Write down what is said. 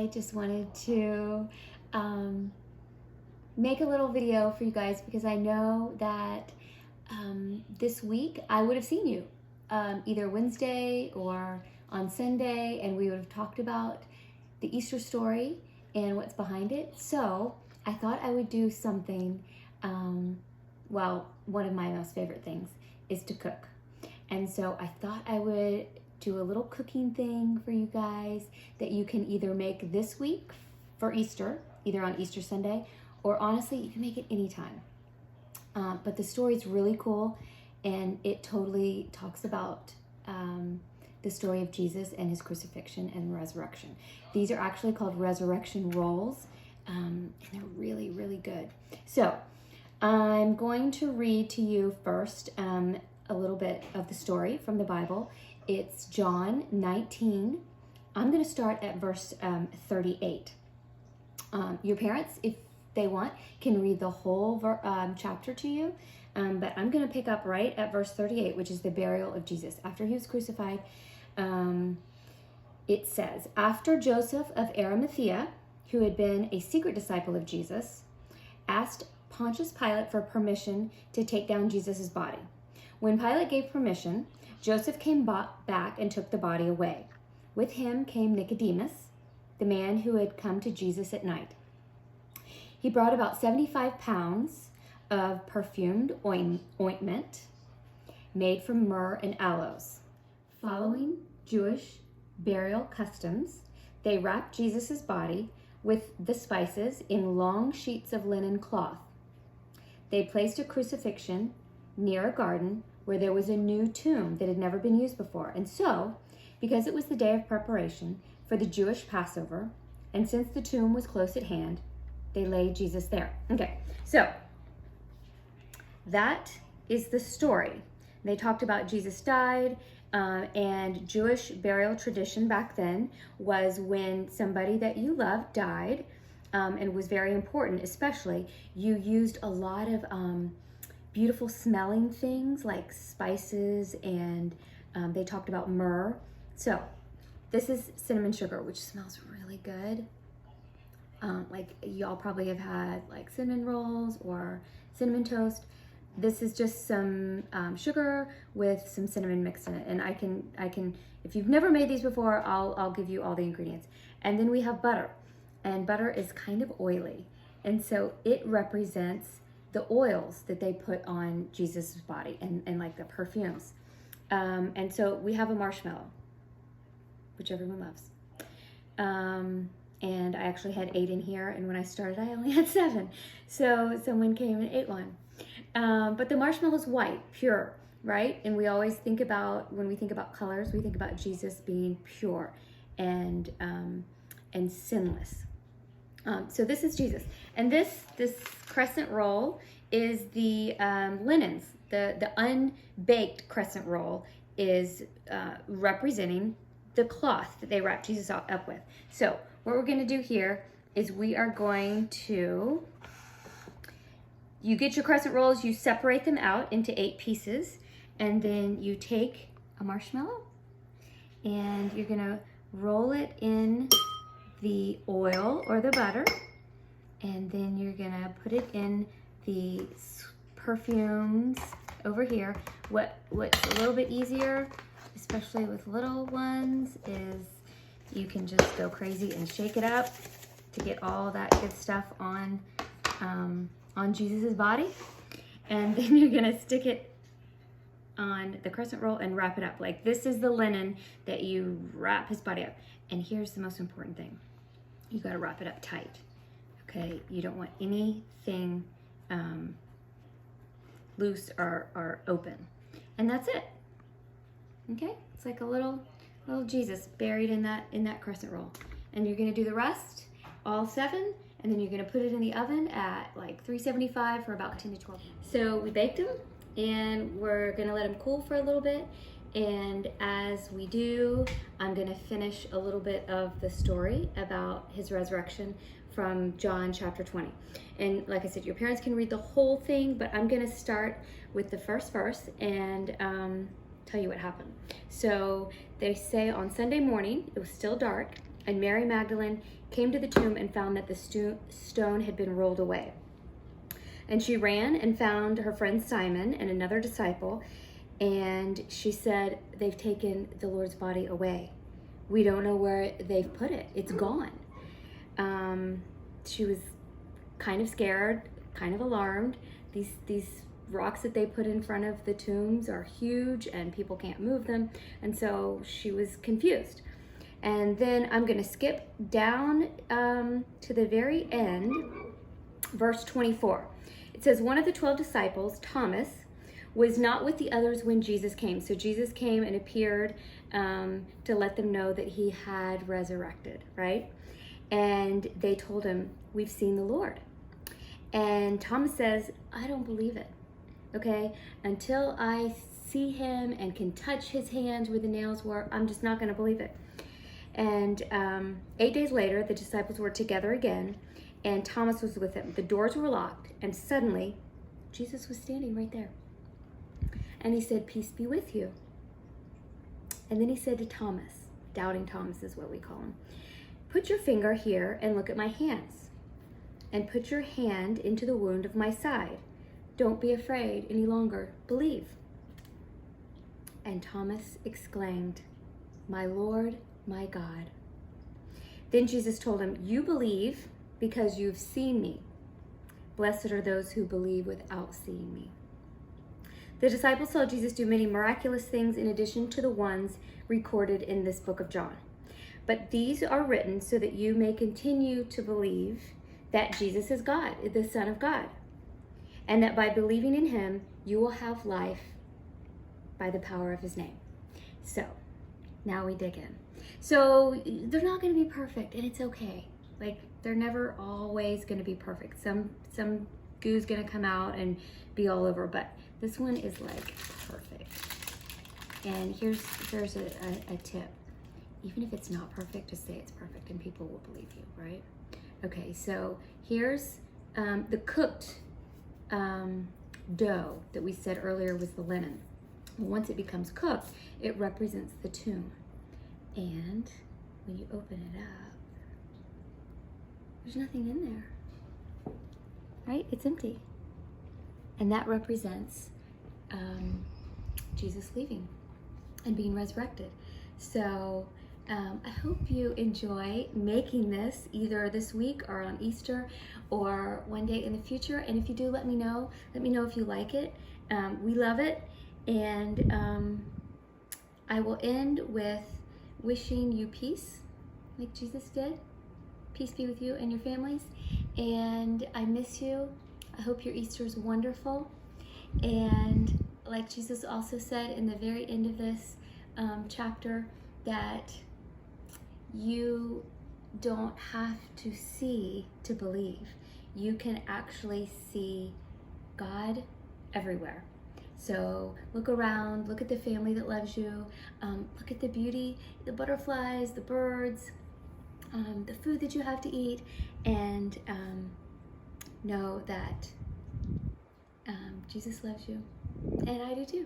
I just wanted to make a little video for you guys because I know that this week I would have seen you either Wednesday or on Sunday, and we would have talked about the Easter story and what's behind it. So I thought I would do something, well, one of my most favorite things is to cook. And so I thought I would do a little cooking thing for you guys that you can either make this week for Easter, either on Easter Sunday, or honestly, you can make it anytime. But the story's really cool, and it totally talks about the story of Jesus and his crucifixion and resurrection. These are actually called resurrection rolls, and they're really, really good. So I'm going to read to you first a little bit of the story from the Bible. It's John 19. I'm going to start at verse 38. Your parents, if they want, can read the whole chapter to you, but I'm going to pick up right at verse 38, which is the burial of Jesus. After he was crucified, it says, after Joseph of Arimathea, who had been a secret disciple of Jesus, asked Pontius Pilate for permission to take down Jesus' body. When Pilate gave permission, Joseph came back and took the body away. With him came Nicodemus, the man who had come to Jesus at night. He brought about 75 pounds of perfumed ointment made from myrrh and aloes. Following Jewish burial customs, they wrapped Jesus' body with the spices in long sheets of linen cloth. They placed a crucifixion near a garden where there was a new tomb that had never been used before. And so, because it was the day of preparation for the Jewish Passover, and since the tomb was close at hand, they laid Jesus there. Okay, so that is the story. They talked about Jesus died, and Jewish burial tradition back then was when somebody that you loved died, and was very important, especially, you used a lot of beautiful smelling things like spices, and they talked about myrrh. So this is cinnamon sugar, which smells really good. Like y'all probably have had like cinnamon rolls or cinnamon toast. This is just some sugar with some cinnamon mixed in it. And I can, if you've never made these before, I'll give you all the ingredients. And then we have butter, and butter is kind of oily. And so it represents the oils that they put on Jesus' body and like the perfumes. And so we have a marshmallow, which everyone loves. And I actually had 8 in here, and when I started, I only had 7. So someone came and ate one. But the marshmallow is white, pure, right? And we always think about, when we think about colors, we think about Jesus being pure and sinless. So this is Jesus. And this crescent roll is the linens. The unbaked crescent roll is representing the cloth that they wrapped Jesus up with. So what we're going to do here is we are going to, you get your crescent rolls, you separate them out into 8 pieces, and then you take a marshmallow and you're going to roll it in the oil or the butter, and then you're going to put it in the perfumes over here. What's a little bit easier, especially with little ones, is you can just go crazy and shake it up to get all that good stuff on Jesus' body. And then you're gonna stick it on the crescent roll and wrap it up. Like, this is the linen that you wrap his body up. And here's the most important thing. You gotta wrap it up tight, okay? You don't want anything loose or open. And that's it, okay? It's like a little Jesus buried in that crescent roll. And you're gonna do the rest, all 7, and then you're gonna put it in the oven at like 375 for about 10 to 12 minutes. So we baked them, and we're gonna let them cool for a little bit. And as we do, I'm gonna finish a little bit of the story about his resurrection from John chapter 20. And like I said, your parents can read the whole thing, but I'm gonna start with the first verse and tell you what happened. So they say on Sunday morning, it was still dark, And Mary Magdalene came to the tomb and found that the stone had been rolled away. And she ran and found her friend Simon and another disciple, and she said, "They've taken the Lord's body away. We don't know where they've put it. It's gone." She was kind of scared, kind of alarmed. These rocks that they put in front of the tombs are huge and people can't move them, and so she was confused. And then I'm going to skip down to the very end, verse 24. It says, "One of the 12 disciples, Thomas, was not with the others when Jesus came." So Jesus came and appeared to let them know that he had resurrected, right? And they told him, "We've seen the Lord." And Thomas says, "I don't believe it, okay? Until I see him and can touch his hands where the nails were, I'm just not going to believe it." And 8 days later, the disciples were together again, and Thomas was with them. The doors were locked, and suddenly, Jesus was standing right there. And he said, "Peace be with you." And then he said to Thomas, doubting Thomas is what we call him, "Put your finger here and look at my hands, and put your hand into the wound of my side. Don't be afraid any longer. Believe." And Thomas exclaimed, "My Lord, my God." Then Jesus told him, "You believe because you've seen me. Blessed are those who believe without seeing me." The disciples saw Jesus do many miraculous things in addition to the ones recorded in this book of John. But these are written so that you may continue to believe that Jesus is God, the Son of God, and that by believing in him, you will have life by the power of his name. So, now we dig in. So, they're not going to be perfect, and it's okay. Like, they're never always going to be perfect. Some goo's going to come out and be all over, but this one is like perfect. And here's a tip. Even if it's not perfect, just say it's perfect and people will believe you, right? Okay, so here's the cooked dough that we said earlier was the linen. Once it becomes cooked, it represents the tomb. And when you open it up, there's nothing in there, right? It's empty. And that represents Jesus leaving and being resurrected. So I hope you enjoy making this either this week or on Easter or one day in the future. And if you do, let me know. Let me know if you like it. We love it. And I will end with wishing you peace, like Jesus did. Peace be with you and your families. And I miss you. I hope your Easter is wonderful. And like Jesus also said in the very end of this chapter, that you don't have to see to believe. You can actually see God everywhere. So look around, look at the family that loves you, look at the beauty, the butterflies, the birds, the food that you have to eat, and know that Jesus loves you, and I do too.